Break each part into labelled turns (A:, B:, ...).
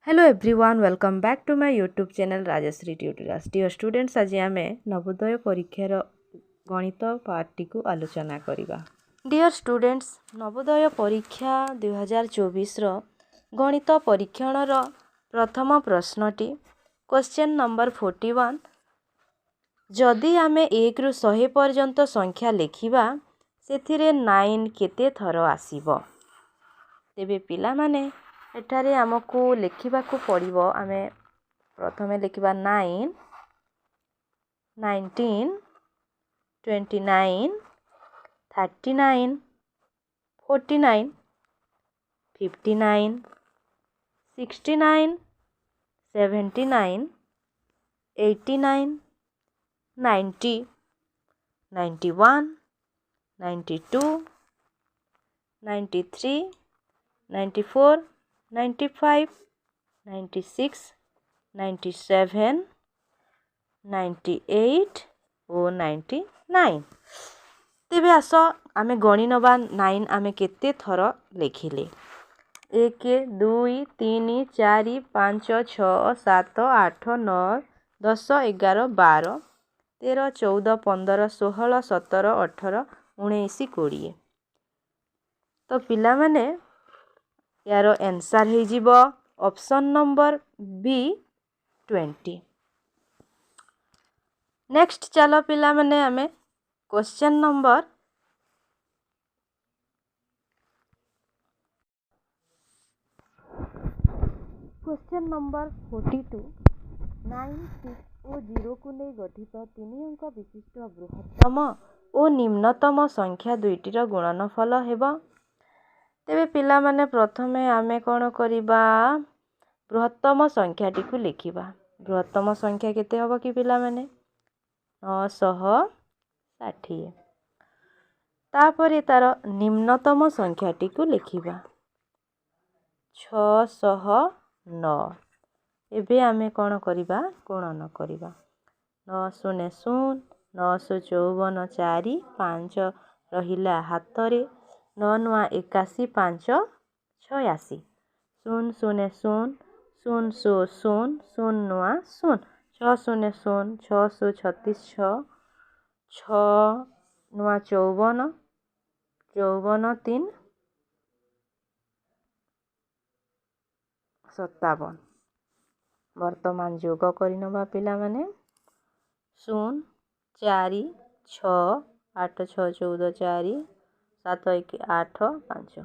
A: Hello everyone welcome back to my YouTube channel Rajshree tutorials. Dear students, आज आम नवोदय परीक्षार गणित पार्टी को आलोचना करवा। डियर स्टूडेंट्स, नवोदय परीक्षा 2024 गणित परीक्षण प्रथम प्रश्नटी क्वेश्चन नंबर 41। जदि आमे 1 ରୁ 100 पर्यंत संख्या लिखिबा सेथिरे 9 केते थर आसीबो। तेबे पिला माने एठारे आमको लिखिबाकू पड़िबो। आमे प्रथमे लिखिबा 9, 19, 29, 39, 49, 59, 69, 79, 89, 90, 91, 92, 93, 94, 95, 96, 97, 98 और 99। तेबे आस आमे गणी नबा 9 आमे केते थर लिखिले। 1 2 3 4 5 6 7 8 9 10 11 12 13 14 15 16 17 18 19 20। तो पिला माने यार आंसर हो जिवो ऑप्शन नंबर बी 20। नेक्स्ट चलो पिला माने आमे क्वेश्चन नंबर 42। 9, 6 और 0 को नहीं गठित 3 अंक विशिष्ट बृहत्तम और निम्नतम संख्या दुईटीर गुणनफल हेबो। तेबे पिला माने प्रथमे आमे कौन करिबा, बृहत्तम संख्याटी को लिखिबा। बृहत्तम संख्या केते हबो कि पिला माने 960। तापरे तार निम्नतम संख्याटी को लिखिबा 609। एबे आमे कौन करिबा, गुणन करिबा। 9 शून्य 0, 954 4 5 रहिला हातरे 9 9 81 5 86 0 0 0 0 0 0 0 9 0 6 0 0 6 36 6 6 9 54 54 3 57। वर्तमान जोग करनबा पिला माने 0 4 6 8 6 14 4 7 1 8 5।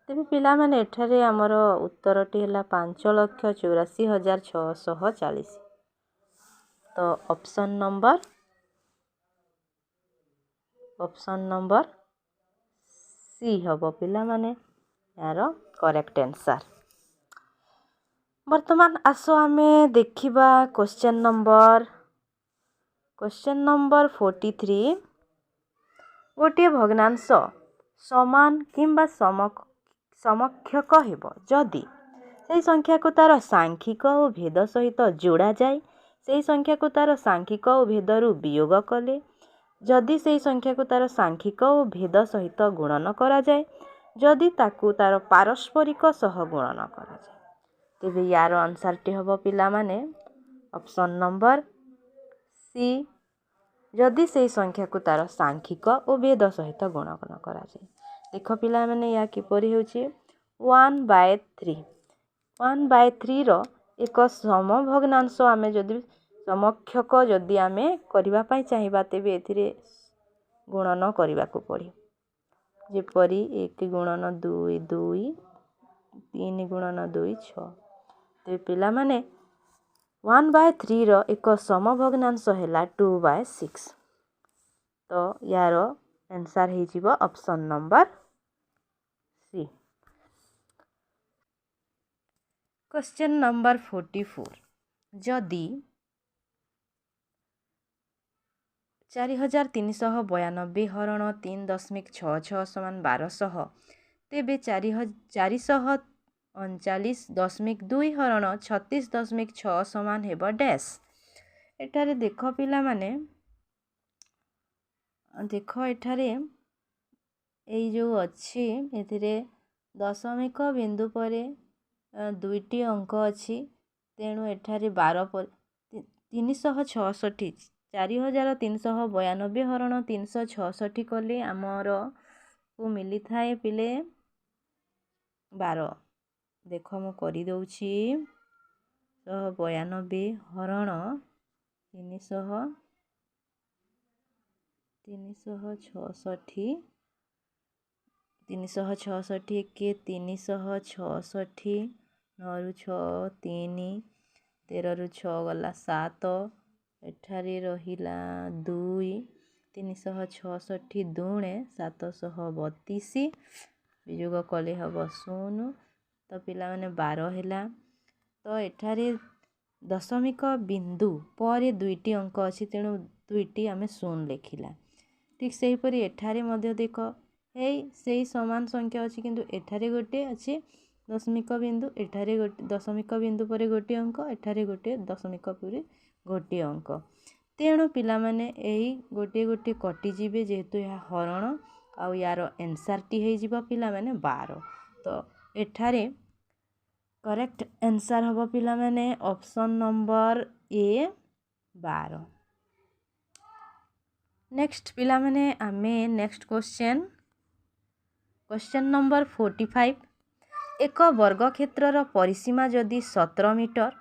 A: तेबे पिला माने एठारे हमर उत्तरटी हला 5,84,640। तो ऑप्शन नंबर सी हबो पिला माने यार करेक्ट आंसर। वर्तमान आसो आमे देखिबा क्वेश्चन नंबर 43। गोटे भग्नांश समान किंबा समक्षक हेबो जदि सेही संख्या को तार सांख्यिक और भेद सहित जोड़ा जाए, सेही संख्या को तार सांख्यिक और भेदरु वियोग कले, जदि सेही संख्या को तार सांख्यिक और भेद सहित गुणन करा जाए, जदि ताकू तार पारस्परिक सह गुणन करा जाए। तेबे यार आंसर टी हबो पिला माने ऑप्शन नंबर सी। जदि सेही संख्या को तार सांख्यिक और भेद सहित गुणन करा जाए। देख पिला माने या किपरि होछि 1/3। 1/3 रो एक समभग्नांश आमे जदि समक्षक जदि आमे करिबा पई चाहिबा तेबे एथिरे गुणन करिबा को पड़ी। जेपरि 1 गुणन 2 2, 3 गुणन 2 6। ते पिला माने 1/3 रो एक समभग्नांश हैला 2/6। तो यार आंसर हे जिवो option number C. Question number 44। जदि 4392 हरण 3.66 समान 1200 तेबे 439.2 हरण 36.6 समान हेबो डैश। एठारे देख पिला माने देख एठारे एई जो अच्छी एथिरे दशमिक बिंदु परे ଦୁଇଟି ଅଙ୍କ ଅଛି, ତେଣୁ ଏଠାରେ 366 4392 ହରଣ 366 କଲେ ଆମର କୁ ମିଳିଥାଏ ପିଲେ 12। ଦେଖ ମୁଁ କରିଦେଉଛି 192 ହରଣ 366 ଏକେ 366 9 6 3 13 6 ଗଲା 7 ଏଠାରେ ରହିଲା 2 366 ଦୁଣେ 732 ବିଯୋଗ କଲେ ହେବ 0 ତ ପିଲାମାନେ 12 ହେଲା। ତ ଏଠାରେ ଦଶମିକ ବିନ୍ଦୁ ପରେ ଦୁଇଟି ଅଙ୍କ ଅଛି, ତେଣୁ ଦୁଇଟି ଆମେ 0 ଲେଖିଲା। ଠିକ୍ ସେହିପରି ଏଠାରେ ମଧ୍ୟ ଦେଖ ସେଇ ସମାନ ସଂଖ୍ୟା ଅଛି, କିନ୍ତୁ ଏଠାରେ ଗୋଟେ ଅଛି ଦଶମିକ ବିନ୍ଦୁ, ଏଠାରେ ଗୋଟେ ଦଶମିକ ବିନ୍ଦୁ ପରେ ଗୋଟିଏ ଅଙ୍କ, ଏଠାରେ ଗୋଟେ ଦଶମିକ ପରେ ଗୋଟିଏ ଅଙ୍କ। ତେଣୁ ପିଲାମାନେ ଏହି ଗୋଟିଏ କଟିଯିବେ, ଯେହେତୁ ଏହା ହରଣ ଆଉ ୟାର ଆନ୍ସର୍ଟି ହେଇଯିବ ପିଲାମାନେ 12। ତ ଏଠାରେ କରେକ୍ଟ ଆନ୍ସର୍ ହେବ ପିଲାମାନେ ଅପସନ୍ ନମ୍ବର ଏ 12। ନେକ୍ସଟ ପିଲାମାନେ ଆମେ ନେକ୍ସଟ କ୍ୱେଶ୍ଚନ୍ ନମ୍ବର 45। ଏକ ବର୍ଗକ୍ଷେତ୍ରର ପରିସୀମା ଯଦି 17 ମିଟର,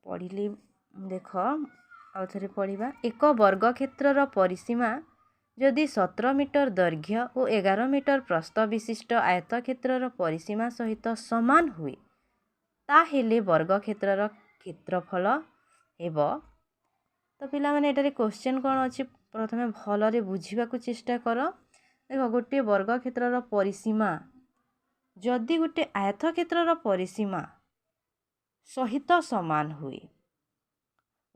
A: ପଢ଼ିଲି ଦେଖ ଆଉ ଥରେ ପଢ଼ିବା। ଏକ ବର୍ଗକ୍ଷେତ୍ରର ପରିସୀମା ଯଦି 17 ମିଟର ଦୈର୍ଘ୍ୟ ଓ 11 ମିଟର ପ୍ରସ୍ଥ ବିଶିଷ୍ଟ ଆୟତକ୍ଷେତ୍ରର ପରିସୀମା ସହିତ ସମାନ ହୁଏ, ତାହେଲେ ବର୍ଗକ୍ଷେତ୍ରର କ୍ଷେତ୍ରଫଳ ହେବ। ତ ପିଲାମାନେ ଏଠାରେ କ୍ୱେଶ୍ଚନ୍ କ'ଣ ଅଛି ପ୍ରଥମେ ଭଲରେ ବୁଝିବାକୁ ଚେଷ୍ଟା କର। ଦେଖ ଗୋଟିଏ ବର୍ଗକ୍ଷେତ୍ରର ପରିସୀମା ଯଦି ଗୋଟେ ଆୟତକ୍ଷେତ୍ରର ପରିସୀମା ସହିତ ସମାନ ହୁଏ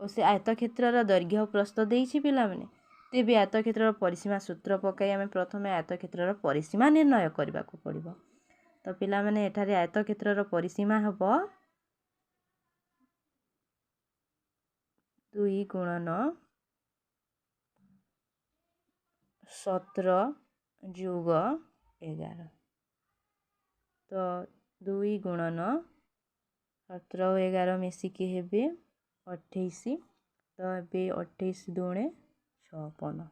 A: ଓ ସେ ଆୟତକ୍ଷେତ୍ରର ଦୈର୍ଘ୍ୟ ପ୍ରସ୍ଥ ଦେଇଛି ପିଲାମାନେ, ତେବେ ଆୟତକ୍ଷେତ୍ରର ପରିସୀମା ସୂତ୍ର ପକାଇ ଆମେ ପ୍ରଥମେ ଆୟତକ୍ଷେତ୍ରର ପରିସୀମା ନିର୍ଣ୍ଣୟ କରିବାକୁ ପଡ଼ିବ। ତ ପିଲାମାନେ ଏଠାରେ ଆୟତକ୍ଷେତ୍ରର ପରିସୀମା ହେବ 2 ଗୁଣନ 17 ଯୋଗ 11। ତ 2 ଗୁଣନ 17 ଓ 11 ମିଶିକି ହେବେ 28। ତ ଏବେ 28 ଦୁଣେ 56।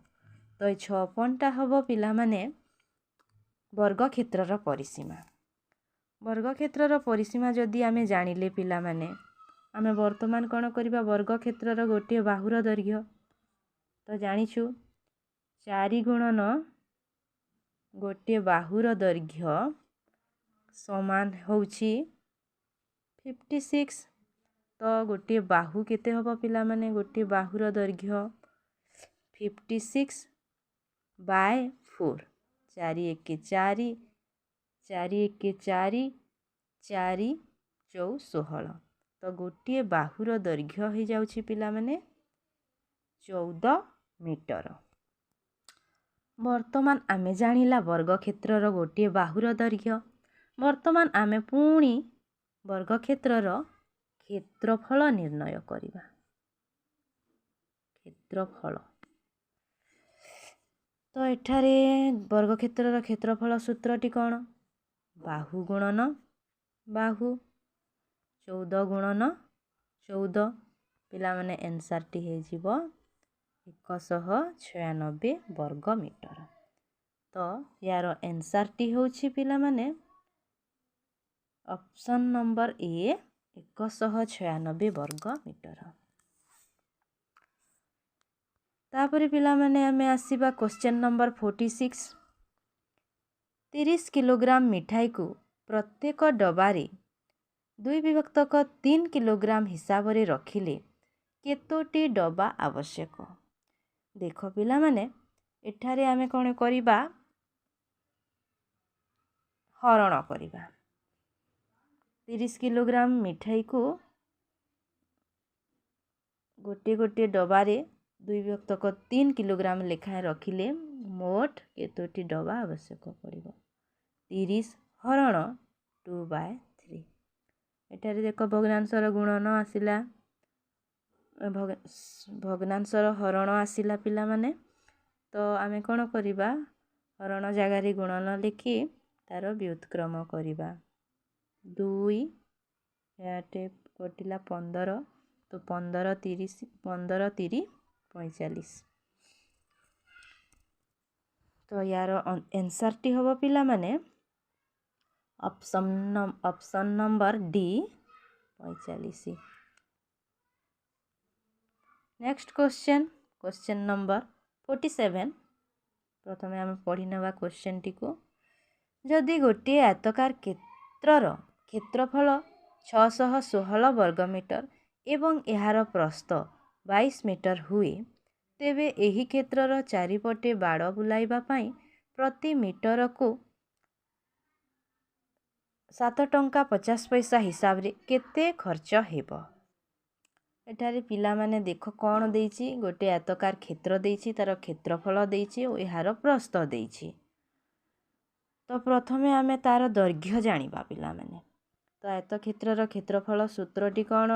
A: ତ ଏ 56ଟା ହେବ ପିଲାମାନେ ବର୍ଗକ୍ଷେତ୍ରର ପରିସୀମା। ବର୍ଗକ୍ଷେତ୍ରର ପରିସୀମା ଯଦି ଆମେ ଜାଣିଲେ ପିଲାମାନେ, ଆମେ ବର୍ତ୍ତମାନ କ'ଣ କରିବା, ବର୍ଗକ୍ଷେତ୍ରର ଗୋଟିଏ ବାହୁର ଦୈର୍ଘ୍ୟ ତ ଜାଣିଛୁ 4 ଗୁଣନ ଗୋଟିଏ ବାହୁର ଦୈର୍ଘ୍ୟ ସମାନ ହେଉଛି 56। ତ ଗୋଟିଏ ବାହୁ କେତେ ହେବ ପିଲାମାନେ, ଗୋଟିଏ ବାହୁର ଦୈର୍ଘ୍ୟ 56/4। 4 1 4 4 1 4 4 4 16। ତ ଗୋଟିଏ ବାହୁର ଦୈର୍ଘ୍ୟ ହେଇଯାଉଛି ପିଲାମାନେ 14 ମିଟର। ବର୍ତ୍ତମାନ ଆମେ ଜାଣିଲା ବର୍ଗକ୍ଷେତ୍ରର ଗୋଟିଏ ବାହୁର ଦୈର୍ଘ୍ୟ। ବର୍ତ୍ତମାନ ଆମେ ପୁଣି ବର୍ଗକ୍ଷେତ୍ରର କ୍ଷେତ୍ରଫଳ ନିର୍ଣ୍ଣୟ କରିବା। କ୍ଷେତ୍ରଫଳ ତ ଏଠାରେ ବର୍ଗକ୍ଷେତ୍ରର କ୍ଷେତ୍ରଫଳ ସୂତ୍ରଟି କ'ଣ, ବାହୁ ଗୁଣନ ବାହୁ 14 ଗୁଣନ 14। ପିଲାମାନେ ଆନ୍ସର୍ଟି ହେଇଯିବ 196 ବର୍ଗ ମିଟର। ତ ୟାର ଆନ୍ସର୍ଟି ହେଉଛି ପିଲାମାନେ ଅପସନ୍ ନମ୍ବର ଏ 196 ବର୍ଗ ମିଟର। ତାପରେ ପିଲାମାନେ ଆମେ ଆସିବା କ୍ୱେଶ୍ଚନ୍ ନମ୍ବର 46। 30 କିଲୋଗ୍ରାମ ମିଠାଇକୁ ପ୍ରତ୍ୟେକ ଡବାରେ 2/3 କିଲୋଗ୍ରାମ ହିସାବରେ ରଖିଲେ କେତୋଟି ଡବା ଆବଶ୍ୟକ? ଦେଖ ପିଲାମାନେ ଏଠାରେ ଆମେ କ'ଣ କରିବା, ହରଣ କରିବା। 30 କିଲୋଗ୍ରାମ ମିଠାଇକୁ ଗୋଟିଏ ଡବାରେ 2/3 କିଲୋଗ୍ରାମ ଲେଖାଏଁ ରଖିଲେ ମୋଟ କେତୋଟି ଡବା ଆବଶ୍ୟକ ପଡ଼ିବ? 30 ହରଣ 2/3। ଏଠାରେ ଦେଖ ଭଗ୍ନାଂଶର ଗୁଣନ ଆସିଲା, ଭଗ୍ନାଂଶର ହରଣ ଆସିଲା ପିଲାମାନେ। ତ ଆମେ କ'ଣ କରିବା, ହରଣ ଜାଗାରେ ଗୁଣନ ଲେଖି ତାର ବ୍ୟୁତ୍କ୍ରମ କରିବା। 2 ଏଟେ କଟିଲା 15 तो 15 30 15 30 45 तो यार आंसर टी हम पिला माने option number D 45। Next question number 47 प्रथमे आम पढ़ी नेबा क्वेश्चन टी को जदि गोटे आयताकार क्षेत्रफल 616 वर्गमीटर एवं एहार प्रस्थ 22 मीटर हुए तेबे एही क्षेत्रर चारिपटे बाड़ बुलाइबा पाई प्रति मीटर को 7 टंका 50 पैसा हिसाब रे केते खर्च हेबो। एठारे पिला माने देखो कौन देइछि गोटे आयताकार क्षेत्र देइछि तार क्षेत्रफल देइछि और एहार प्रस्थ देइछि। तो प्रथमे आमे तार दैर्घ्य जानिबा पिला माने तो आयत क्षेत्रर क्षेत्रफल सूत्रटी कौन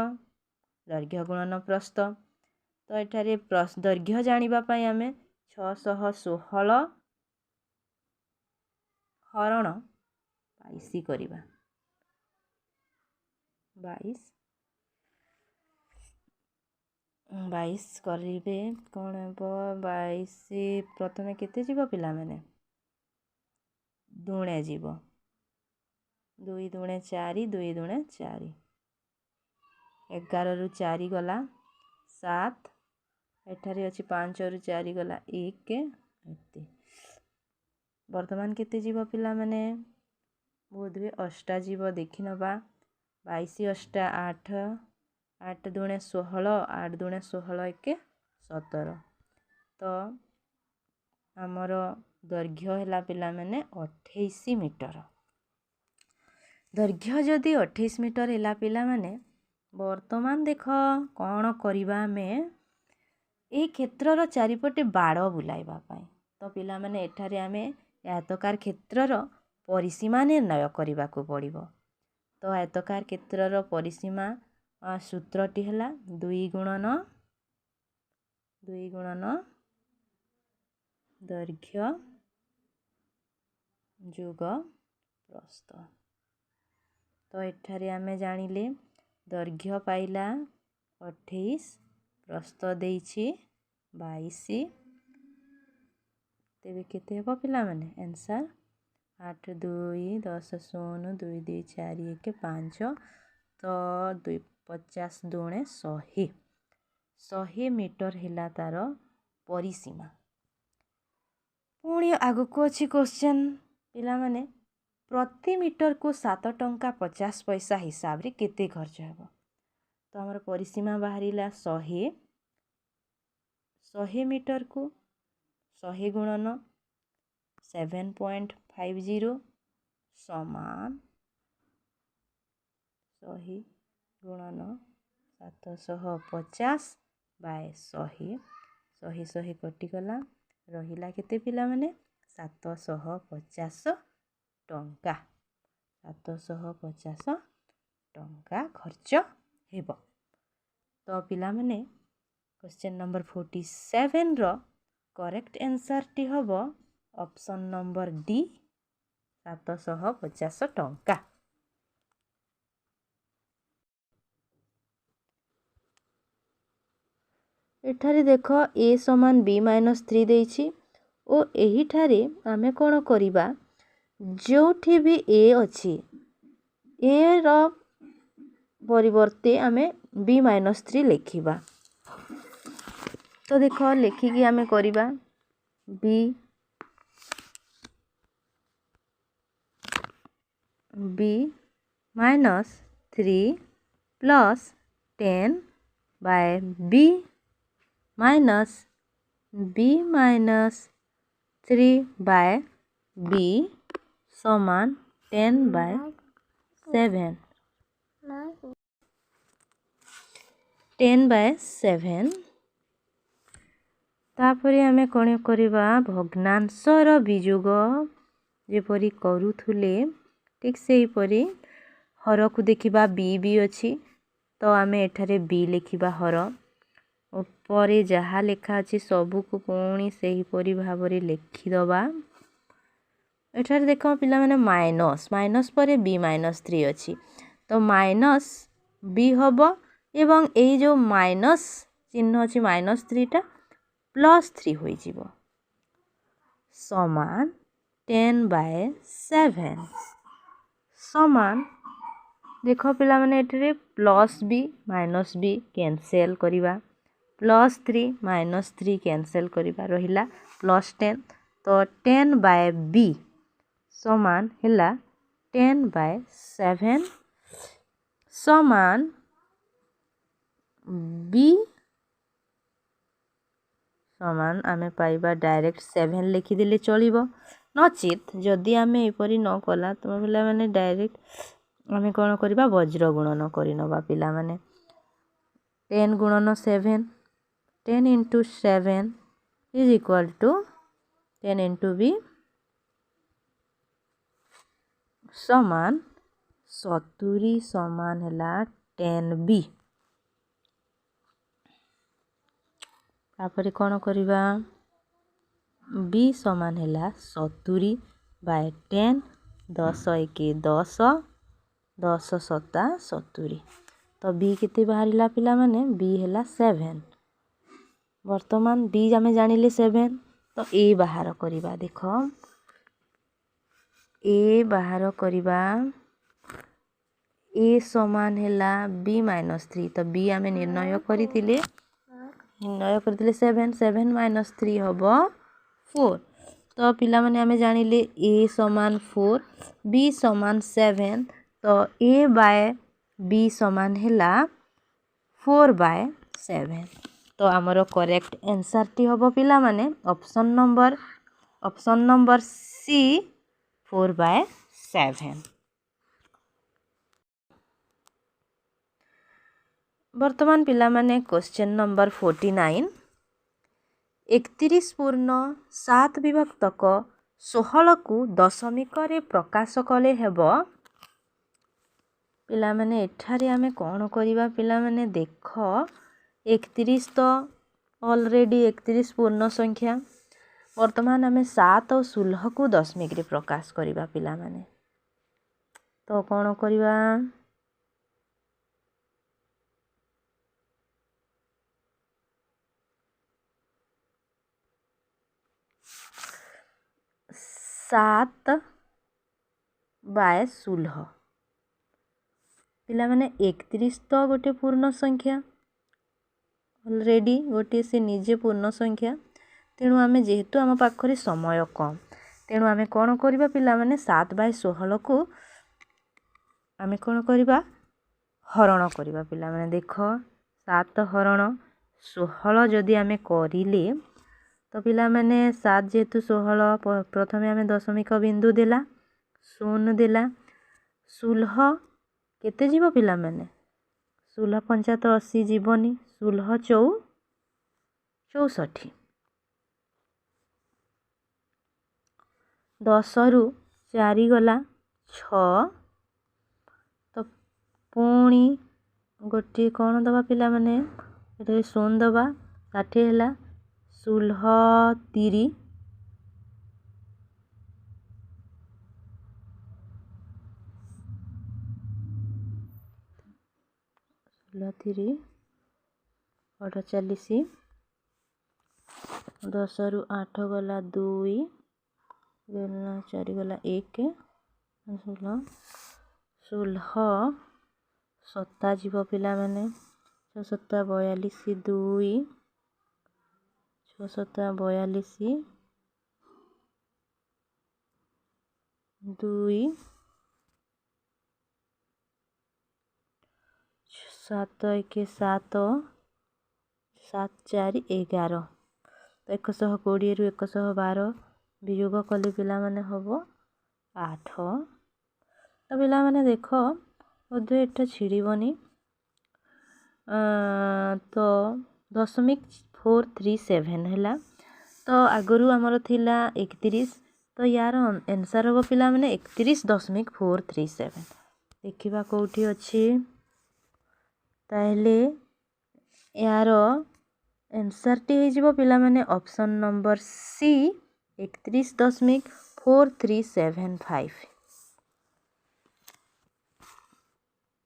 A: दैर्घ्य गुणन प्रस्थ तो एठारे दैर्घ्य जानिबा पाई आमे 616 हरण 22 करिबा 22 करिबे कौन हेबो 22 प्रथमे केते जीवो पिला माने दुणे जीवो 2 दुणे 4 2 दुणे 4 11 रु 4 गला 7 एठारे अछि 5 रु 4 गला 1 एते वर्तमान केते जीव पिला माने बोध हुए 8 जीव देखि नबा 22 8 8 8 दुणे 16 8 दुणे 16 1 17 तो हमर दैर्घ्य हैला पिला माने 28 मीटर दैर्घ्य जदि 28 मीटर हैला पिला माने वर्तमान देख कौन करिबा में ए क्षेत्रर चारिपटे बाड़ बुलाइबा पाई तो पिला माने एठारे आमे आयताकार क्षेत्रर परिसीमा निर्णय करने को पड़िबो। तो आयताकार क्षेत्रर परिसीमा सूत्रटी हैला 2 गुणन दैर्घ्य जोग प्रस्थ तो एठारे आमे जानिले दैर्घ्य पाइला 28 प्रस्थ देइछि 22 तेबे केते हेबो पिला माने आंसर 8 2 10 0 2 2 4 1 5 तो 2 50 दुणे 100 मीटर हिला तार परिसीमा। पुणी आगु को अछि क्वेश्चन पिला माने प्रति मीटर को 7 टंका 50 पैसा हिसाब रे केते खर्च हेबो तो हमर परिसीमा बाहरिला 100 मीटर को 100 गुणन 7.50 समान 100 गुणन 750 बाय 100 कटि गला रहिला केते पिला माने 750 टंका 750 टंका खर्च हेबो। तो पिला माने क्वेश्चन नंबर 47 रो करेक्ट आंसर टी हबो ऑप्शन नंबर डी 750 टंका। एठारे देख a समान b माइनस 3 देइछि ओ एही ठारे आमे कोन करिबा जोठी भी a अछि a रो परिवर्ते आमे b माइनस 3 लिखिबा तो देख लिखिकी आमे करिबा b minus 3 plus 10 by b minus b minus 3 by b समान 10 बाय 7 10 बाय 7 तापरे आमे कोन करिबा भग्नांशर वियोग जेपरि करूथुले ठीक सेही परी हर को देखिबा b अछि तो आमे एठारे b लिखिबा हर ऊपरे जहा लेखा अछि सबु को पुणी सेही परी भाबरे लिखि दबा ଏଠାରେ ଦେଖ ପିଲାମାନେ ମାଇନସ୍ ପରେ b -3 ଅଛି ତ ମାଇନସ୍ b ହେବ ଏବଂ ଏଇ ଯେଉଁ ମାଇନସ୍ ଚିହ୍ନ ଅଛି -3ଟା +3 ହୋଇଯିବ ସମାନ 10/7 ସମାନ ଦେଖ ପିଲାମାନେ ଏଠାରେ +b -b କ୍ୟାନସେଲ୍ କରିବା +3 -3 କ୍ୟାନସେଲ୍ କରିବା ରହିଲା +10 ତ 10/b समान ହେଲା 10/7 समान b समान आमे पाइबा डायरेक्ट 7 लिखिदेले चलिबो नचित जदि आमे एपरि न कला तुम पिला माने डायरेक्ट आमे कोन करिबा वज्र गुणन करिनबा पिला माने 10 गुणन 7 10 * 7 = 10 * b समान 70 समान हैला 10b तापरे कोन करिबा b समान हैला 70/10 10 * 1 10 10 * 7 70 तो b केते बाहरिला पिला माने b हैला 7 वर्तमान b आमे जानिले 7 तो a बाहर करिबा देखो a बाहर करिबा a समान हैला b -3 तो b आमे निर्णय करितिले 7 7 - 3 हबो 4 तो पिला माने आमे जानिले a समान 4 b समान 7 तो a/b समान हैला 4/7 तो आमर करेक्ट आंसर टी हबो पिला माने ऑप्शन नंबर सी 4/7 वर्तमान पिला माने क्वेश्चन नंबर 49 31 पूर्ण 7 विभक्तक 16 को दशमिक रे प्रकाश कले हेबो पिला माने एठारे आमे कोन करिबा पिला माने देखो 31 तो ऑलरेडी 31 पूर्ण संख्या वर्तमान आमे 7 और 16 को दशमिक रे प्रकाश करिबा पिला माने तो कोन करिबा 7/16 पिला माने 31 तो गोटे पूर्ण संख्या ऑलरेडी गोटे से निजे पूर्ण संख्या तेणु आमे जेहेतु आम पाखरे समय कम तेणु आमे कोन करिबा पिला माने 7/16 को आमे कोन करिबा हरण करिबा पिला माने देखो 7 हरण 16 जदि आमे करिले तो पिला माने 7 जेतु 16 प्रथमे आमे दशमिक बिंदु देला 0 देला 16 केते जीवो पिला माने 16 5 तो 80 जीवनी 16 64 10 रु 4 गला 6 तो पुणी गोटे कौन दबा पिला माने एटे 0 दबा 60 हैला 16 30 30 48 10 रु 8 गला 2 गला 4 गला 1 16 7 जीव पिला माने 6 7 42 2 6 7 42 2 7 1 7 7 4 11 तो 120 रु 112 वियोग कले पिला माने हबो 8 तो पिला माने देखो बोधे एटा छिड़ीबनी तो 0.437 हैला तो आगरू आमर थिला 31 तो यार आंसर हम पिला माने 31.437 देखिबा कोठी अछि ताहले यार आंसर टी हे जिवो पिला माने option number C 31.437 4375।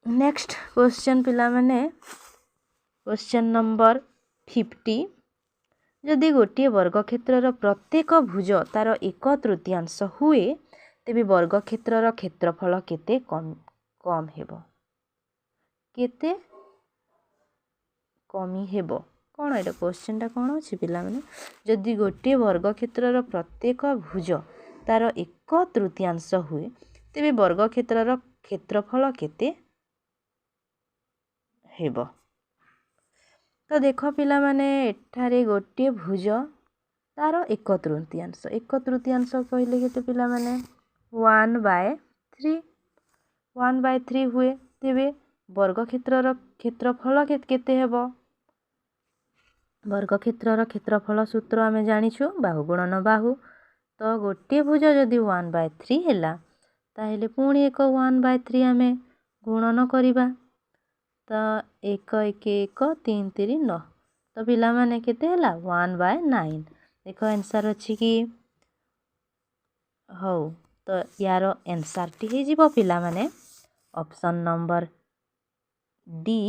A: Next question पिला माने क्वेश्चन नंबर 50। जदि गोटे वर्गक्षेत्रर प्रत्येक भुज तार 1/3 हुए तेबे वर्गक्षेत्रर क्षेत्रफल केते कम हेबो केते कमी हेबो कौन एटा क्वेश्चन टा कौन अछि पिला माने जदि गोटे वर्गक्षेत्रर प्रत्येक भुज तार 1/3 हुए तेबे वर्गक्षेत्रर क्षेत्रफल केते हेबो। तो देख पिला माने एठारे गोटे भुज तार 1/3 कहले केते पिला माने 1/3 1/3 हुए तेबे वर्गक्षेत्रर क्षेत्रफल केते हेबो वर्गक्षेत्रर क्षेत्रफल सूत्र आमे जानिछु बाहु गुणन बाहु। तो गोटे भुज जदि 1/3 हैला ताहेले पुणी एक 1/3 आमे गुणन करिबा तो 1 1 1 3 3 9 तो पिला माने केते हैला 1/9 देखो आंसर अछि कि हो तो यार आंसर टी हे जिवो पिला माने option number D.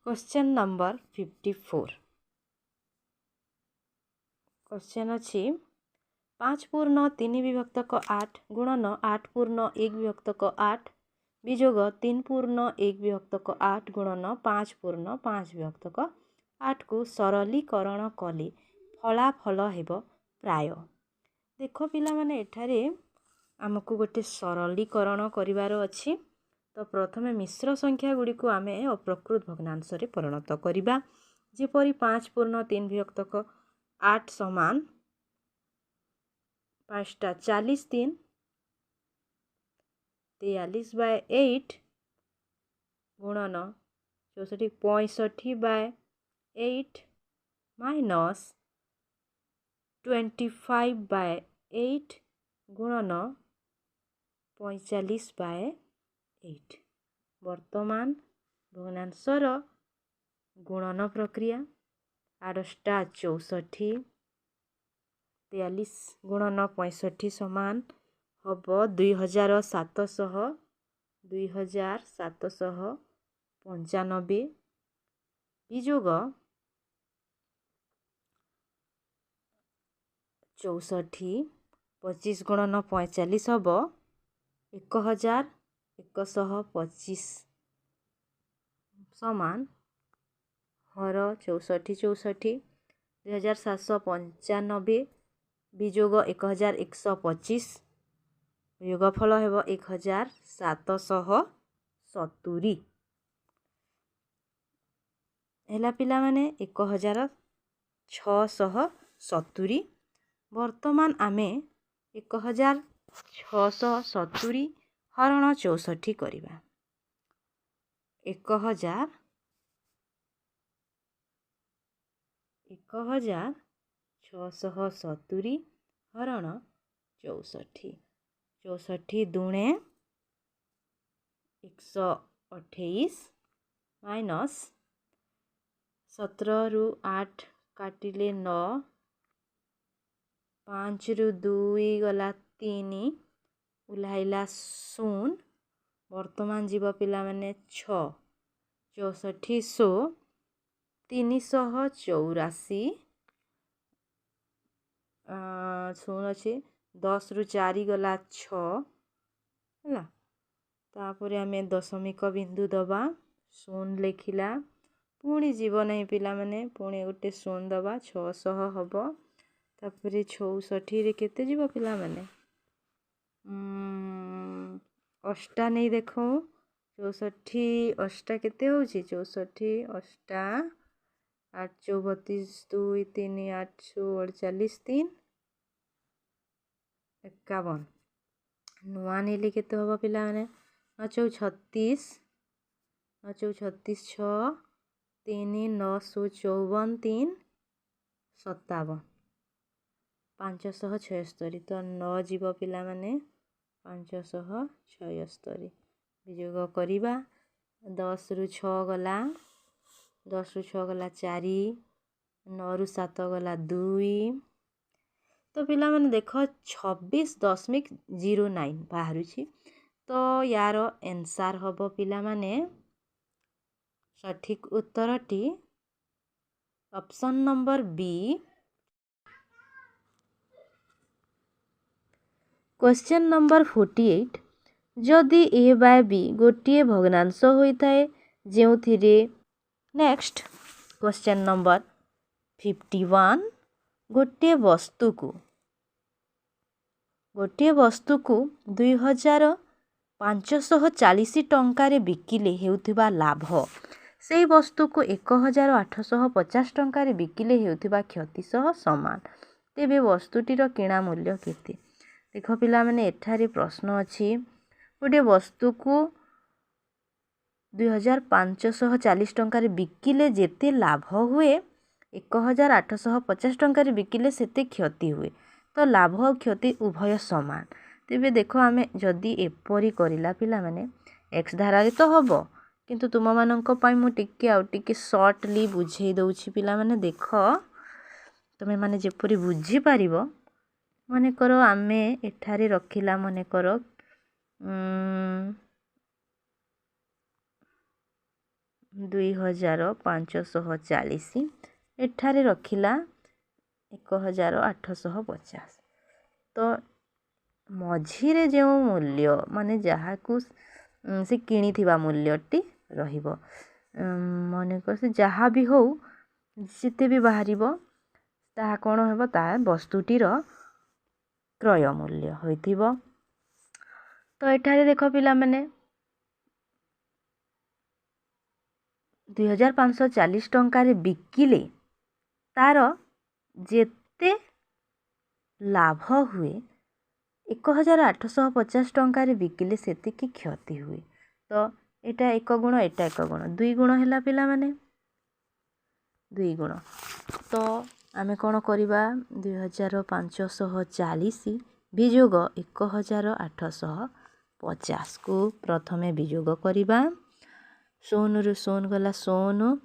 A: Question number 54 question अछि 5 पूर्ण 3 विभक्तक 8 गुणन 8 पूर्ण 1 विभक्तक 8 विजोग 3 पूर्ण 1 विभक्तक 8 गुणन 5 पूर्ण 5 विभक्तक 8 को सरलीकरण कले फलाफल हेबो प्राय। देख पिला माने एठारे आमको गोटे सरलीकरण करिवार अछि। तो प्रथमे मिश्र संख्या गुड़ी को आमे अप्रकृत भग्नांश रे परिणत करिबा जेपरि 5 पूर्ण 3 विभक्तक 8 समान 5 टा 40 3 43/8 गुणन 64 65/8 माइनस 25/8 गुणन 45/8। वर्तमान भग्नांशर गुणन प्रक्रिया 8 टा 64 43 गुणन 65 समान हबो 2795 विजोग 64 25 गुणन 45 हबो 1125 समान हर 64 64 2795 विजोग 1125 योगफल हेबो 1770 हैला पिला माने 1670। वर्तमान आमे 1670 हरण 64 करिबा 1670 हरण 64 64 दुणे 128 माइनस 17 रु 8 काटिले 9 5 रु 2 गला 3 उल्हाइला 0 वर्तमान जीव पिला माने 6 64 सो 384 0 अच्छे 10 रु 4 गला 6 है तापर आमे दशमिक बिंदु दबा 0 लिखिला पुणी जीव नहीं पिला माने पुणी गोटे 0 दबा 600 हबो तापर 64 रे केते जीव पिला माने अष्टा नहीं देखो 64 अष्टा केते होची 64 अष्टा 8 34 2 3 8 48 3 51 नुआ नेली केते होबो पिला माने 36 36 6 3 9 54 3 57 576 तो 9 जीव पिला माने 576 विजोग करिबा 10 रु 6 गला 10 रु 6 गला 4 9 रु 7 गला 2 तो पिला माने देख 26.09 बाहरुछि। तो यार आंसर हबो पिला माने सठिक उत्तरटी option number B. Question number 48 जदि ए बाय बी गोटे भग्नांश होता है जो नेक्स्ट क्वेश्चन नंबर 51 गोटे वस्तु को 2540 टंकार बिकिले हेउथिबा लाभ से वस्तु को 1850 टंकार बिकिले हेउथिबा क्षति सह समान। तेबे वस्तुटीर किणा मूल्य केते? देख पिला माने एठारे प्रश्न अछि गोटे वस्तु को 2540 टंकार बिकिले जेते लाभ हुए 1850 टंकार बिकिले सेते क्षति हुए। तो लाभ और क्षति उभय समान। तेबे देखो आमे जदि एपरी करिला पिला माने एक्स धारा तो हबो किंतु तुम मानक पई मु टिके आउ टिके शॉर्टली बुझेई दउछि पिला माने देख तमे माने जेपरी बुझी पारिबो। मने करो आमे एठारे रखिला मने करो 2540 एठारे रखिला 1850। तो मझिरे जो मूल्य माने जहाँ को से किणी थिबा मूल्यटी रहिबो मने कर से जहाँ भी हो जिते भी बाहरिबो ताहा कोन हेबो ता वस्तुटीर क्रय मूल्य होइथिबो। तो एठारे देखो पिला माने 2540 टंकार बिकिले तार जेते लाभ हुए 1850 टंकार बिकिले सेतिकी क्षति हुए। तो एटा एक गुण एटा एक गुण 2 गुण हैला पिला माने 2 गुण। तो आमे कोन करिबा 2540 वियोग 1850 को प्रथमे वियोग करिबा। 0 रु 0 गला 0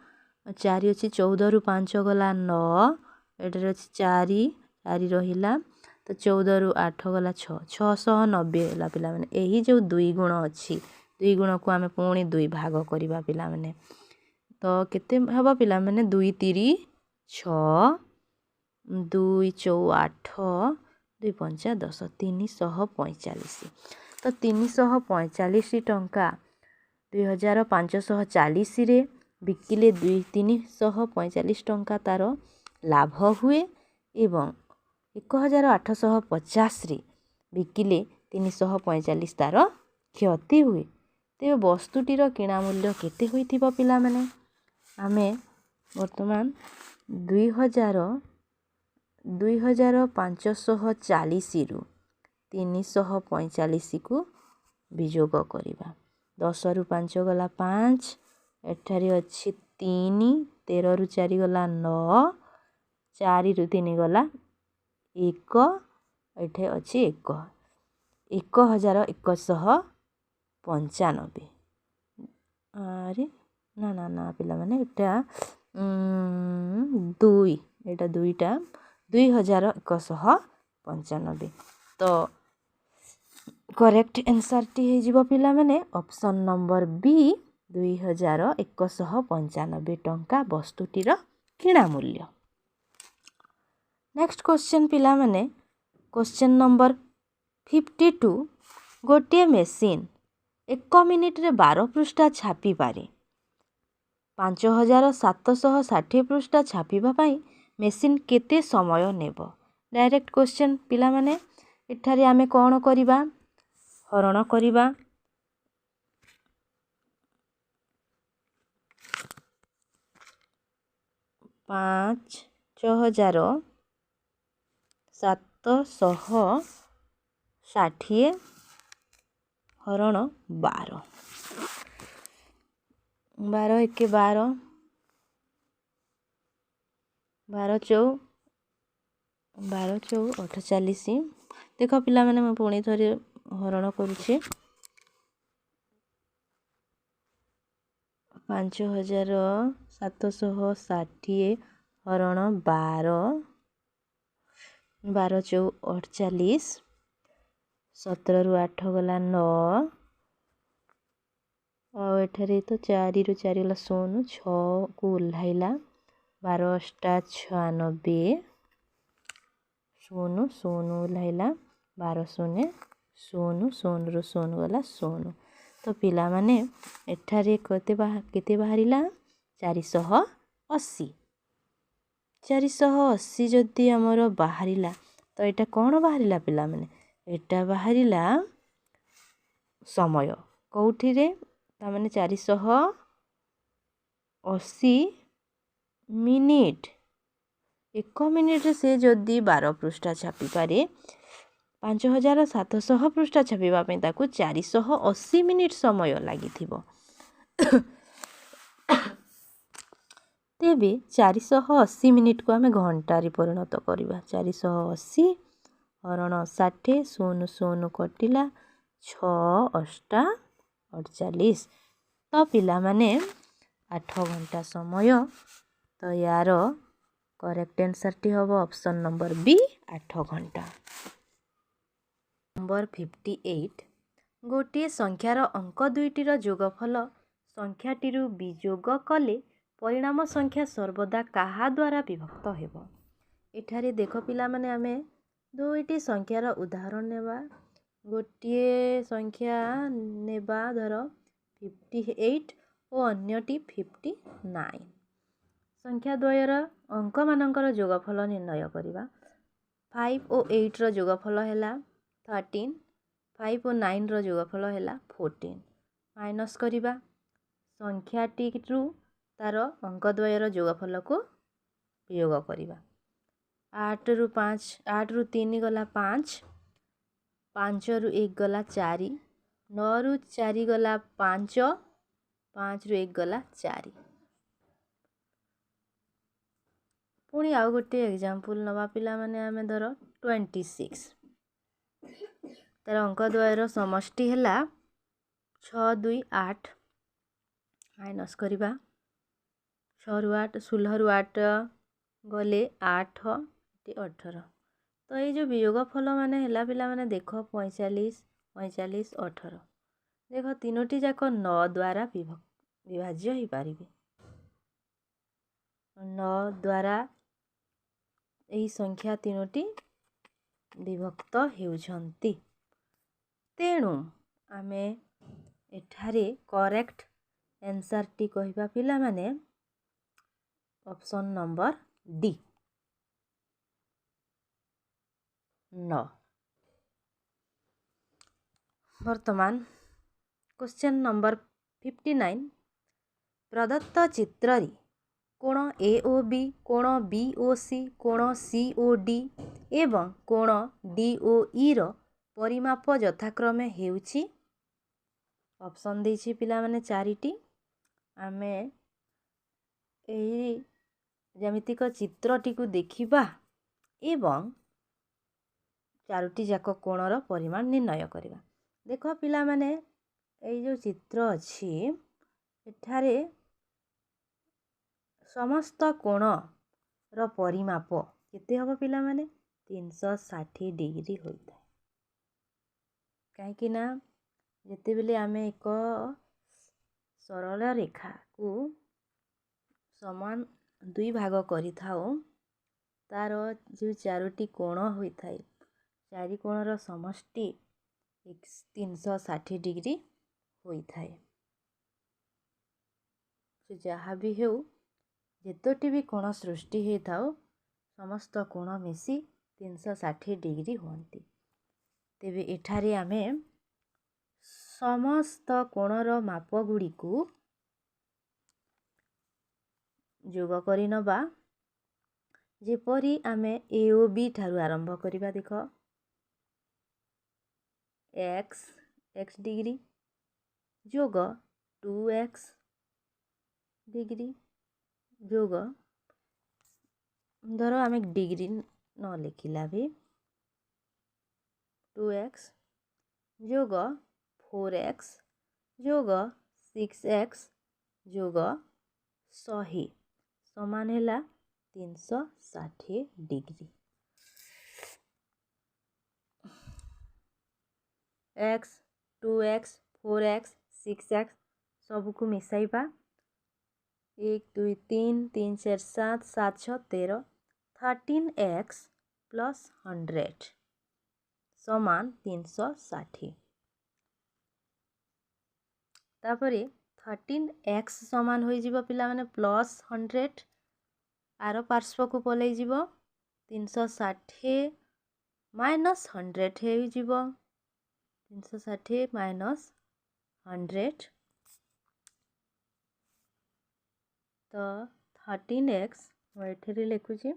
A: 4 अछि 14 रु 5 गला 9 एटर अछि 4 4 रहिला। तो 14 रु 8 गला 6 690 होला पिला माने एही जो 2 गुण अछि 2 गुण को आमे पुणी 2 भाग करिबा पिला माने। तो केते हबा पिला माने 2 3 6 2 4 8 2 5 10 345। तो 345 टंका 2540 रे बिकिले 345 टंका तार लाभ हुए एवं 1850 रे बिकिले 345 तार क्षति हुए। तेबे वस्तुटीर किणा मूल्य केते होइथिबो पिला माने आमे वर्तमान 2540 रु 345 को वियोग करिबा। 10 रु 5 गला 5 एठारे अछि 3 13 रु 4 गला 9 4 रु 3 गला 1 एठे अछि 1 1195। अरे ना ना ना पिला माने एटा 2 एटा 2टा 2195। तो करेक्ट आंसर टी हे जिवो पिला माने ऑप्शन नंबर बी 2195 टंका वस्तुटीर किणा मूल्य। नेक्स्ट क्वेश्चन पिला माने क्वेश्चन नंबर 52 गोटे मेसिन 1 मिनिट रे 12 पृष्ठा छापी पारे 5760 पृष्ठा छापिबा पई मेसिन केते समय नेबो। डायरेक्ट क्वेश्चन पिला माने एठारे आमे कोन करिबा हरण करिबा 5760 हरण 12 12 1 12 12 चौ 48। देख पिला माने मैं पुणी थोड़ी हरण करुछे 5760 हरण 12 12 ଚଉ 48, 17 ରୁ 8 ଗଲା 9, ଆଉ ଏଠାରେ ତ 4 ରୁ 4 ଗଲା 0, 6କୁ ଓହ୍ଲାଇଲା 12 ଅଷ୍ଟା 96, 0 0 ଓହ୍ଲାଇଲା 12 0 0, 0 ରୁ 0 ଗଲା 0। ତ ପିଲାମାନେ ଏଠାରେ କେତେ ବାହାରିଲା 480। 480 ଯଦି ଆମର ବାହାରିଲା ତ ଏଇଟା କ'ଣ ବାହାରିଲା ପିଲାମାନେ? ଏଇଟା ବାହାରିଲା ସମୟ। କେଉଁଠିରେ? ତାମାନେ 480 ମିନିଟ୍। 1 ମିନିଟ୍ରେ ସେ ଯଦି 12 ପୃଷ୍ଠା ଛାପିପାରେ, 5700 ପୃଷ୍ଠା ଛାପିବା ପାଇଁ ତାକୁ 480 ମିନିଟ୍ ସମୟ ଲାଗିଥିବ। ତେବେ 480 ମିନିଟ୍କୁ ଆମେ ଘଣ୍ଟାରେ ପରିଣତ କରିବା। 480 ହରଣ 60, 0 0 କଟିଲା 6 ଅଷ୍ଟା 48। ତ ପିଲାମାନେ 8 ଘଣ୍ଟା ସମୟ। ତ ୟାର କରେକ୍ଟ ଆନ୍ସର୍ଟି ହେବ ଅପସନ୍ ନମ୍ବର ବି 8 ଘଣ୍ଟା। ନମ୍ବର 58, ଗୋଟିଏ ସଂଖ୍ୟାର ଅଙ୍କ ଦୁଇଟିର ଯୋଗଫଳ ସଂଖ୍ୟାଟିରୁ ବିଯୋଗ କଲେ ପରିଣାମ ସଂଖ୍ୟା ସର୍ବଦା କାହା ଦ୍ୱାରା ବିଭକ୍ତ ହେବ? ଏଠାରେ ଦେଖ ପିଲାମାନେ ଆମେ ଦୁଇଟି ସଂଖ୍ୟାର ଉଦାହରଣ ନେବା। ଗୋଟିଏ ସଂଖ୍ୟା ନେବା ଧର 58 ଓ ଅନ୍ୟଟି 59। ସଂଖ୍ୟା ଦ୍ୱୟର ଅଙ୍କମାନଙ୍କର ଯୋଗଫଳ ନିର୍ଣ୍ଣୟ କରିବା। 5 ଓ 8ର ଯୋଗଫଳ ହେଲା 13, 5 ଓ 9ର ଯୋଗଫଳ ହେଲା 14। ମାଇନସ୍ କରିବା ସଂଖ୍ୟାଟିରୁ ତାର ଅଙ୍କ ଦ୍ୱୟର ଯୋଗଫଳକୁ ବିୟୋଗ କରିବା। 8ରୁ 3 ଗଲା 5, 5ରୁ 1 ଗଲା 4, 9ରୁ 4 ଗଲା 5, 5ରୁ 1 ଗଲା 4। ପୁଣି ଆଉ ଗୋଟିଏ ଏକ୍ଜାମ୍ପଲ୍ ନେବା ପିଲାମାନେ। ଆମେ ଧର 26, ତାର ଅଙ୍କ ଦ୍ୱୟର ସମଷ୍ଟି ହେଲା 6 2 8। ମାଇନସ୍ କରିବା 6ରୁ 8, 16ରୁ 8 ଗଲେ 8 18। ତ ଏଇ ଯେଉଁ ବିୟୋଗଫଳ ମାନେ ହେଲା ପିଲାମାନେ ଦେଖ 45 45 18। ଦେଖ ତିନୋଟି ଯାକ 9 ଦ୍ୱାରା ବିଭାଜ୍ୟ ହୋଇପାରିବେ। 9 ଦ୍ୱାରା ଏହି ସଂଖ୍ୟା ତିନୋଟି ବିଭକ୍ତ ହେଉଛନ୍ତି। ତେଣୁ ଆମେ ଏଠାରେ କରେକ୍ଟ ଆନ୍ସର୍ଟି କହିବା ପିଲାମାନେ ଅପସନ୍ ନମ୍ବର ଡି 9। ବର୍ତ୍ତମାନ କ୍ୱେଶ୍ଚନ୍ ନମ୍ବର 59, ପ୍ରଦତ୍ତ ଚିତ୍ରରେ କୋଣ ଏ ଓ ବି, କୋଣ ବି ଓ ସି, କୋଣ ସି ଓ ଡି ଏବଂ କୋଣ ଡି ଓ ଇର ପରିମାପ ଯଥାକ୍ରମେ ହେଉଛି। ଅପସନ୍ ଦେଇଛି ପିଲାମାନେ 4ଟି। ଆମେ ଏହି ଯେମିତିକ ଚିତ୍ରଟିକୁ ଦେଖିବା ଏବଂ 4ଟି ଯାକ କୋଣର ପରିମାଣ ନିର୍ଣ୍ଣୟ କରିବା। ଦେଖ ପିଲାମାନେ ଏଇ ଯେଉଁ ଚିତ୍ର ଅଛି ଏଠାରେ ସମସ୍ତ କୋଣର ପରିମାପ କେତେ ହେବ ପିଲାମାନେ? 360 ଡିଗ୍ରୀ ହୋଇଥାଏ। କାହିଁକି ନା ଯେତେବେଳେ ଆମେ ଏକ ସରଳ ରେଖାକୁ ସମାନ 2 ଭାଗ କରିଥାଉ, ତାର ଯେଉଁ 4ଟି କୋଣ ହୋଇଥାଏ, 4 କୋଣର ସମଷ୍ଟି 360 ଡିଗ୍ରୀ ହୋଇଥାଏ। ଯାହା ବି ହେଉ, ଯେତୋଟି ବି କୋଣ ସୃଷ୍ଟି ହୋଇଥାଉ, ସମସ୍ତ କୋଣ ମିଶି 360 ଡିଗ୍ରୀ ହୁଅନ୍ତି। ତେବେ ଏଠାରେ ଆମେ ସମସ୍ତ କୋଣର ମାପ ଗୁଡ଼ିକୁ ଯୋଗ କରି ନେବା। ଯେପରି ଆମେ ଏ ଓ ବି ଠାରୁ ଆରମ୍ଭ କରିବା। ଦେଖ x ଡିଗ୍ରୀ ଯୋଗ 2x ଡିଗ୍ରୀ ଯୋଗ, ଧର ଆମେ ଡିଗ୍ରୀ ନ ଲେଖିଲା ବି 2x ଯୋଗ 4x ଯୋଗ 6x ଯୋଗ 100 ସମାନ ହେଲା 360 degree. X 2x 4x 6x सबको मिसाइबा 1 2 3 3 4 7 7 6 13 13x प्लस 100 समान 360 तापरे 13x समान हो जिवो पिला माने प्लस 100 आर पार्श्व को पलै जिवो 360 माइनस 100 हो जिवो 360 माइनस 100 तो 13x एठरे लिखुची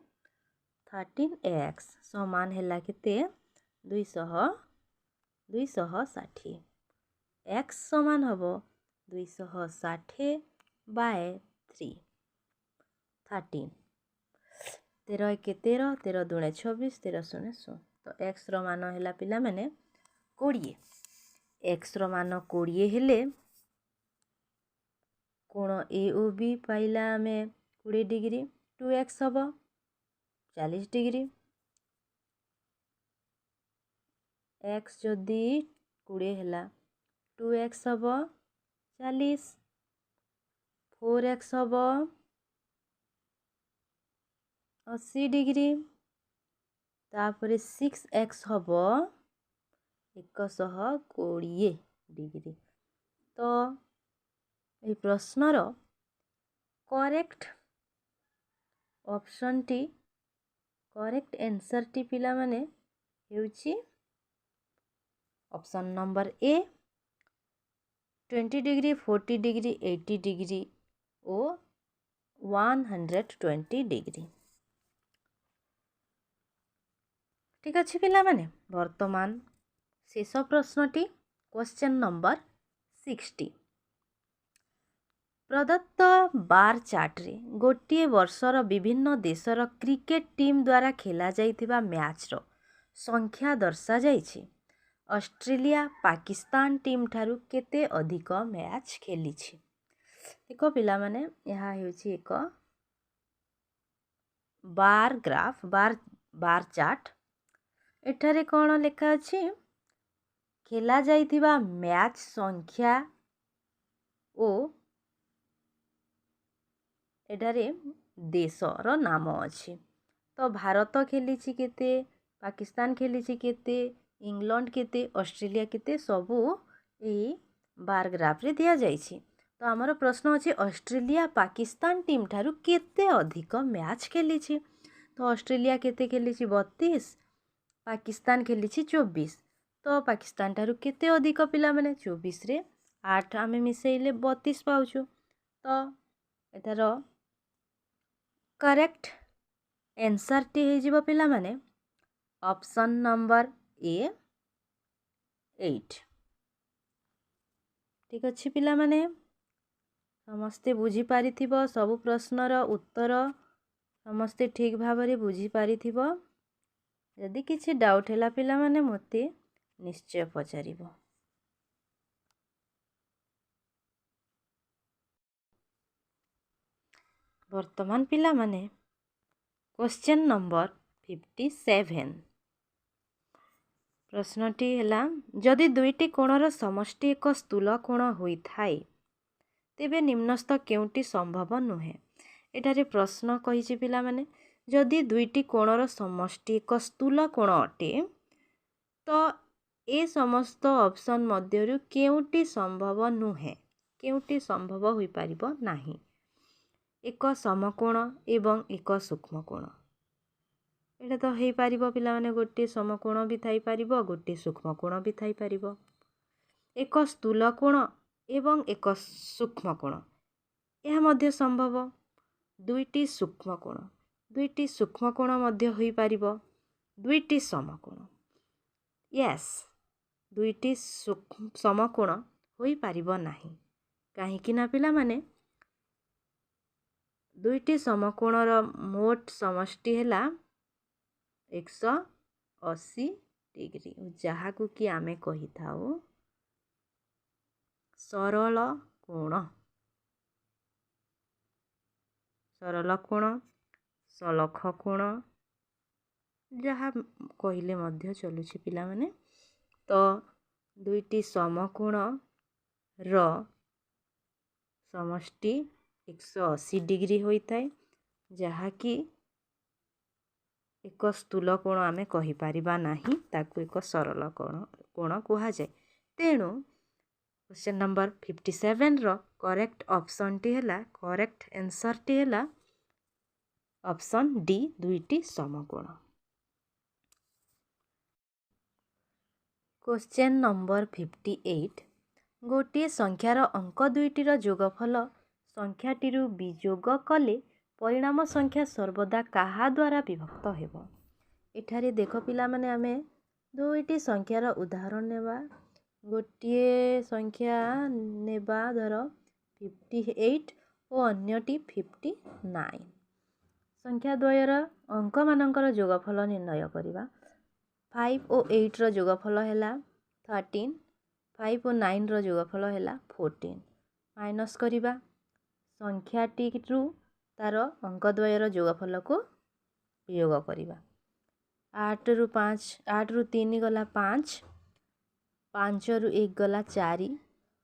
A: 13x समान हैला केते 260 x समान हबो 260 बाय 3 13 13 के 13 13 दूणे 26 13 शून्य 16 तो x रो मान हैला पिला माने 20 x रो मान 20 हेले कोण ए ओ बी पाइला में 20 डिग्री 2x हबो 40 डिग्री x जदि 20 हैला 2x हबो 40 4x हबो 80 डिग्री तापरे 6x हबो 120 डिग्री तो ये प्रश्नर करेक्ट ऑप्शन टी करेक्ट आंसर टी पिला माने हेउची option number A 20 degree 40 degree 80 degree और 120 डिग्री ठीक अच्छे पिला माने वर्तमान शेष प्रश्नटी क्वेश्चन नंबर 60 प्रदत्त बार चार्ट रे गोटे वर्षर विभिन्न देशर क्रिकेट टीम द्वारा खेला जाइथिबा मैच रो संख्या दर्शा जाइछि ऑस्ट्रेलिया पाकिस्तान टीम ठारू केते अधिक मैच खेली छि देखो पिला माने यहाँ हेउछि एक बार ग्राफ बार चार्ट एठारे कोन लेखा अछि खेला जाइथिबा मैच संख्या ओ एठारे देशर नाम अछि तो भारत खेली केते पाकिस्तान खेली केते इंग्लैंड केते ऑस्ट्रेलिया केते सबू एही बार ग्राफ रे दिया जाइछि तो हमर प्रश्न अछि ऑस्ट्रेलिया पाकिस्तान टीम ठारू केते अधिक मैच खेली तो ऑस्ट्रेलिया केते खेली 32 पाकिस्तान खेली 24 तो पाकिस्तान ठारू केते अधिक पिला माने 24 रे 8 आमे मिसेइले 32 पाउछु तो एतार करेक्ट आंसर टी हे जिवो पिला माने ऑप्शन नंबर ए 8 ठीक अच्छे पिला माने समस्ते बुझी पारिथिबो सब प्रश्नर उत्तर समस्ते ठीक भाबरे बुझी पारिथिबो यदि किछि डाउट हैला पिला माने मते निश्चय पचारिबो वर्तमान पिला माने क्वेश्चन नंबर 57 प्रश्नटी हैला जदि दुईटी कोणर समष्टि एक स्थूल कोण होई थाए तेबे निम्नस्थ केउटी संभव नुहे एटारे प्रश्न कहिछि पिला माने जदि दुईटी कोणर समष्टि एक स्थूल कोण अटे तो ए समस्त ऑप्शन मध्यरु केउटी संभव नुहे केउटी संभव होई पारिबो नाही एक समकोण एवं एक सूक्ष्म कोण एटा तो हेई पारिबो पिला माने गोटे समकोण भी थाई पारिबो गोटे सूक्ष्म कोण भी थाई पारिबो एक स्थूल कोण एवं एक सूक्ष्म कोण यह मध्य संभव दुईटी सूक्ष्म कोण मध्य होई पारिबो दुईटी समकोण यस दुईटी समकोण होई पारिबो नाही काहे कि ना पिला माने दुईटी समकोणर मोट समष्टि हैला 180 डिग्री जहा को कि आमे कहि थाओ सरल कोण सलख कोण जहा कहले मध्य चलुछि पिला माने तो दुईटी समकोण रो समष्टि 180 डिग्री होता है जहाँकि एक स्थूल कोण आमे कहि परिबा नाही ताकू एक सरल कोण कहा जाए। तेणु क्वेश्चन नंबर 57 रो करेक्ट ऑप्शन टी हैला करेक्ट आंसर टी हैला ऑप्शन डी दुईटी समकोण। क्वेश्चन नंबर 58 गोटे संख्यार अंक दुईटीर जोगफल संख्याटीरु विजोग कले परिणाम संख्या सर्वदा काहा द्वारा विभक्त हेबो। एठारे देख पिला माने आमे दुईटी संख्यार उदाहरण नेबा गोटे संख्या नेबा धर 58 और अन्यटी 59 संख्या द्वयर अंक मानकर जोगफल निर्णय करिबा 5 और 8 रो जोगफल हैला 13 5 और 9 रो जोगफल हैला 14 माइनस करिबा संख्याटी रु तार अंक द्वयर जोगफल को वियोग करिबा 8 रु 3 गला 5 5 रु 1 गला 4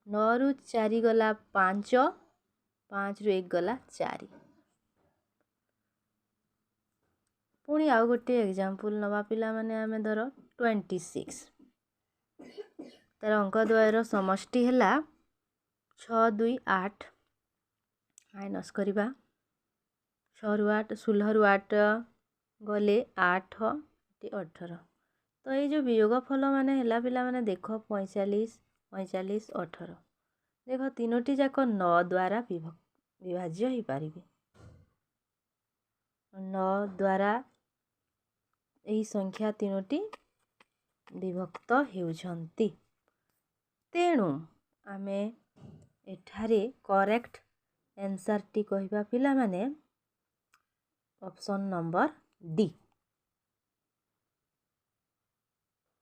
A: 9 रु 4 गला 5 5 रु 1 गला 4 पुणी आउ गोटे एग्जांपल नवा पिला माने आमे धर 26 तार अंक द्वयर समष्टि हैला 6 2 8 माइनस करिबा 6 रु 8 16 रु 8 गले 8 18 तो ये जो वियोग फल माने हैला पिला माने देख 45 45 18 देख तीनोटी जाक 9 द्वारा विभाज्य हो पारिबे 9 द्वारा यही संख्या तीनोटी विभक्त हेउछंती। तेणु आमे एठारे करेक्ट आंसर टी कहिबा पिला माने ऑप्शन नंबर डी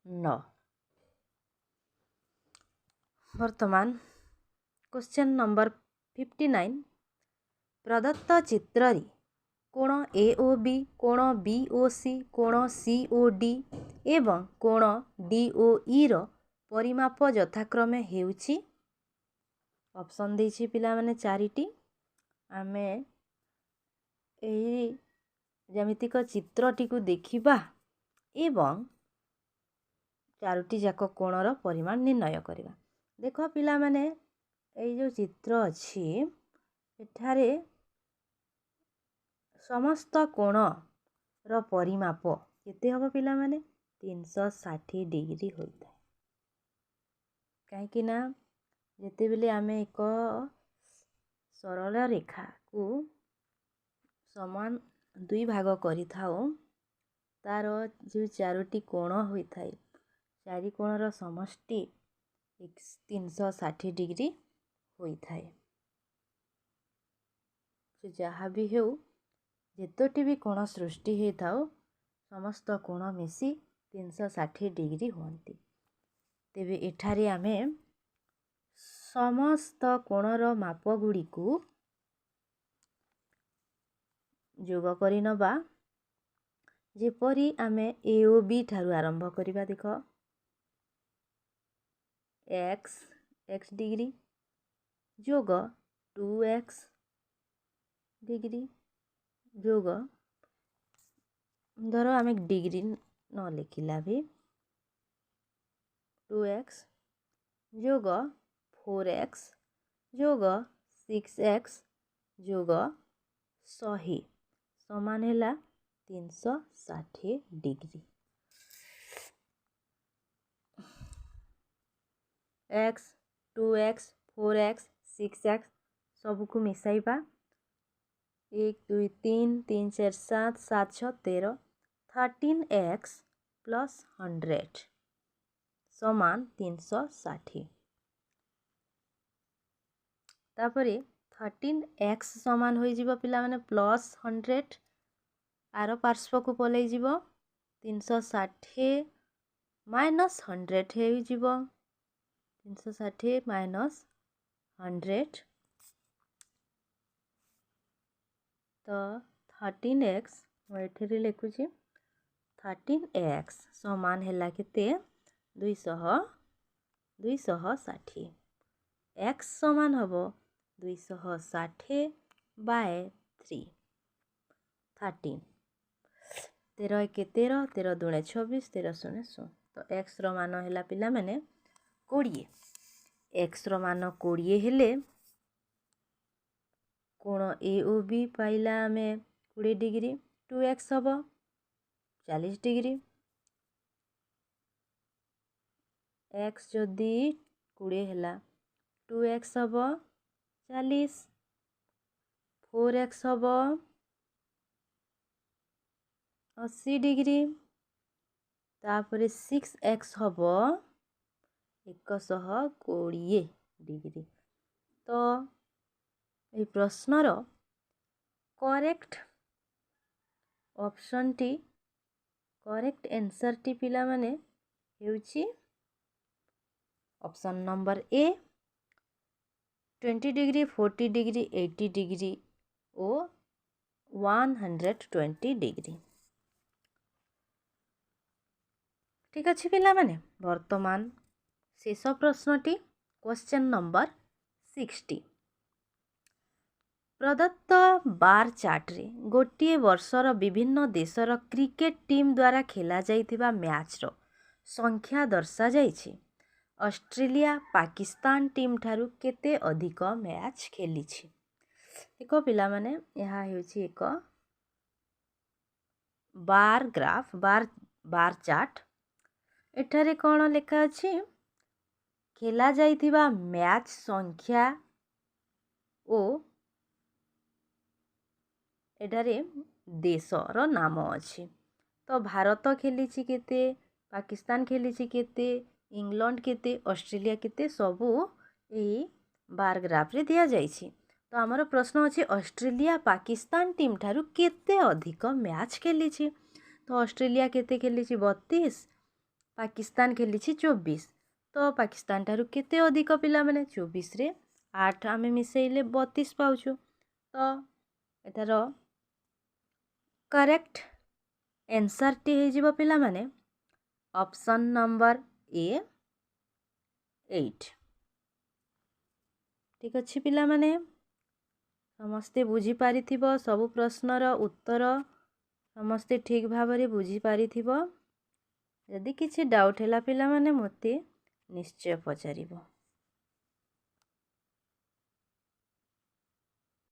A: 9। वर्तमान क्वेश्चन नंबर 59 प्रदत्त चित्ररी कोण ए ओ बी कोण बी ओ सी कोण सी ओ डी एवं कोण डी ओ ई रो परिमाप यथाक्रमे हेउछि ऑप्शन देछि पिला माने चारिटी आमे एही जेमितिक चित्रटी को देखिबा एवं चारोटी जाक कोणर परिमाण निर्णय करिबा। देख पिला माने एई जो चित्र अछि एठारे समस्त कोण रो परिमाप केते हबो पिला माने 360 डिग्री होइता काहे ना जेते बेले आमे एक सरल रेखा को समान दुई भाग करि थाओ तार जो चारोटी कोण होई थाए चारि कोणर समष्टि 360 डिग्री होई थाए से जहाँ भी हेउ जेतोटी भी कोण सृष्टि हे थाओ समस्त कोण मिसी 360 डिग्री होती। तेबे एठारे आमे समस्त कोणर माप गुड़ी को जोग करि नबा जेपरी आमे ए ओ बी ठारू आरंभ करिबा देख x डिग्री जोग 2x डिग्री जोग धर आमे डिग्री न लिखिला भी 2x जोग 4x जोग 6x जोग 100 समान हैला 360 degree. x 2x 4x 6x सबको मिसाइबा 1 2 3 3 4 7 7 6 13 13x प्लस 100 समान 360 तापरे 13x समान हो जिवो पिला माने प्लस 100 आर पार्श्व को पलई जिवो 360 माइनस 100 हे जिवो 360 माइनस 100 तो 13x मैं लिखुची 13x समान हैला केते 240 260 x समान हबो 260 बाय 3 13 13 1 13 13 2 26 13 0 16 तो x रो मान हैला पिला माने 20 x रो मान 20 हेले कोण ए ओ बी पाइला आमे 20 डिग्री 2x हबो 40 डिग्री x जदि 20 हैला 2x हबो 40 4x हबो 80 डिग्री तापरे 6x हबो 120 डिग्री तो ये प्रश्नर करेक्ट ऑप्शन टी करेक्ट आंसर टी पिला माने हेउची option number A 20 degree 40 degree 80 degree और 120 डिग्री ठीक अच्छे पिला माने वर्तमान शेष प्रश्नटी क्वेश्चन नंबर 60 प्रदत्त बार चार्ट रे गोटे वर्षर विभिन्न देशर क्रिकेट टीम द्वारा खेला जाइथिबा मैच रो संख्या दर्शा जाइछि ऑस्ट्रेलिया पाकिस्तान टीम ठारू केते अधिक मैच खेलिछि देखो पिला माने यहाँ हेउछि एक बार ग्राफ बार चार्ट एठारे कौन लेखा अछि खेला जाइथिबा मैच संख्या ओ एठारे देशर नाम अछि तो भारत खेलिछि केते पाकिस्तान खेलिछि केते इंग्लैंड केते ऑस्ट्रेलिया केते सबू एही बार ग्राफ रे दिया जाइछि तो हमर प्रश्न अछि ऑस्ट्रेलिया पाकिस्तान टीम ठारू केते अधिक मैच खेलिछि तो ऑस्ट्रेलिया केते खेलिछि 32 पाकिस्तान खेलिछि 24 तो पाकिस्तान ठारू केते अधिक पिला माने 24 रे 8 आमे मिसेइले 32 पाउछु तो एतार करेक्ट आंसर टी हे जिवो पिला माने ऑप्शन नंबर ए 8 ठीक अछि पिला माने समस्ते बुझी पारिथिबो सब प्रश्नर उत्तर समस्ते ठीक भाबरे बुझी पारिथिबो यदि किछि डाउट हैला पिला माने मते निश्चय पचारिबो।